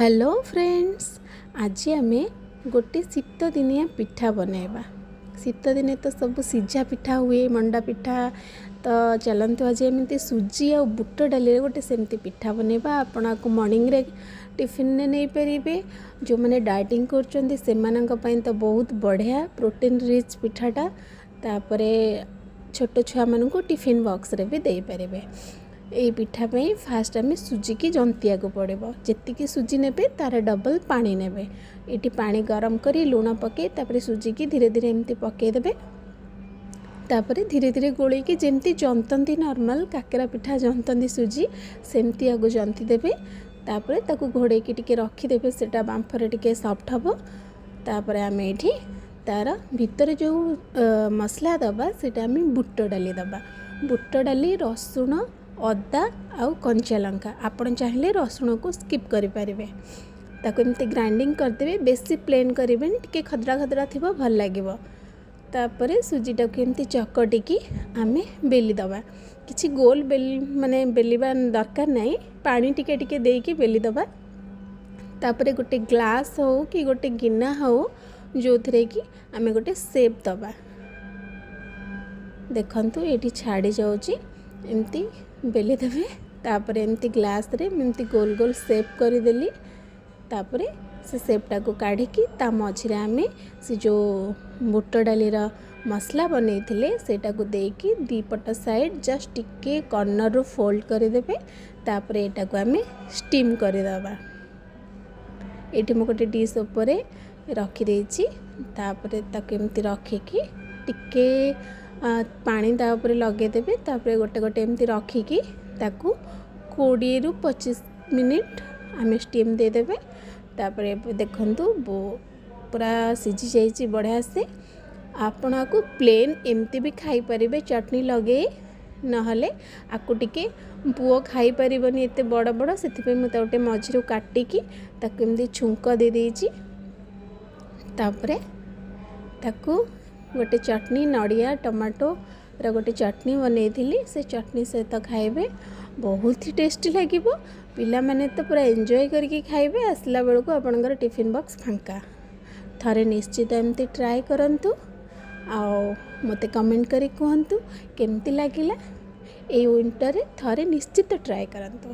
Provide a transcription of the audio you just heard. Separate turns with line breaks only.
Hello friends, आज आम गोटे शीत दिनिया पिठा बनैबा। शीत दिने तो सब सीझा पिठा हुए, मंडा पिठा। तो चलतु आज एमती सुजी और बुट डाली गोटे सेमती पिठा बनैबा। आपण को मॉर्निंग रे टिफिन ने नहीं पारे, जो मैंने डाइटिंग कर तो बहुत बढ़िया प्रोटीन रिच पिठाटा। तापरे छोट छुआ मान को टिफिन बॉक्स रे भी दे पारे। ये पिठा पे फास्ट आम सुजी की जंतिया को पड़ो। जी सुजी ने तार डबल पानी ने ये पानी गरम करी लुण पके तापर सुजी की धीरे धीरे एमती पकईदे। तापर धीरे धीरे गोल की जमती जंतती नॉर्मल काकेरा पिठा जंतती सुजी सेमती आगो जंती देबे। तापर ताकू घोड़े की टिके रखीदे, सेटा बांफरे टिके सॉफ्ट हम। तापर आम ये तार भितर जो मसला दबा सेटा आम बुट डाली दबा। बुट डाली रसुण अदा आउ कंचा लंका, आपन चाहिए रसुण को स्किप करें। ताको एमती ग्राइंडिंग करदे, बेसी प्लेन करें, टिके खदरा खदरा थी भल लगे। तापर सुजीटा को एमती चकटिकी आम बेली दबा। किसी गोल माने बेलिबा दरकार नहीं, पानी टिके टिके देकी बेली दबा। तापर गोटे ग्लास हो कि गोटे गिना हो जो थे कि आम गोटे सेप दबा। देखंतु ये छाड़ी जाऊँगी एमती बेली देवे। तापर एमती ग्लास रे एमती गोल गोल सेप करदेली। तापर से सेपटा को काढ़ी ता मझिरे आमे से जो बुट डालीर मसला बनै सेटा को देकी दीपट साइड जस्ट टिके कॉर्नर रो फोल्ड करदेवे। तापर एटा को आमे स्टीम करदेबा। एटी मो गोटे डिश उपरे रखी देछि। तापर ताके एमती रखिकी टिके पानी ता ऊपर लगेदेवे। तापर गोटे गोटे एमती रखिकी ताकू 20 रु 25 मिनिट आम स्टीम देदेवे। तापर देखंतु पूरा सीझी जाइए बढ़िया से। आपण को प्लेन एमती भी खाई परिबे चटनी लगे, नहले आकु टिके पुओ खाई परिबनी एते बड़ बड़, सेथिपे मु गोटे मझिरु काटिकी ताकू एमती छुंक दे देइछि। तापर ताकू गोटे चटनी नड़िया टमाटो गोटे चटनी बनई, से चटनी सहित खाइबे, बहुत ही टेस्टी लगे। पिला माने तो पूरा एंजॉय करके खाइबे। आसला बेलू को आपनकर टिफिन बॉक्स फांका। थरे निश्चित एमती ट्राए करंतु आउ मते कमेंट करी कहंतु केमती लागिला। ए विंटर रे थरे निश्चित ट्राए करंतु।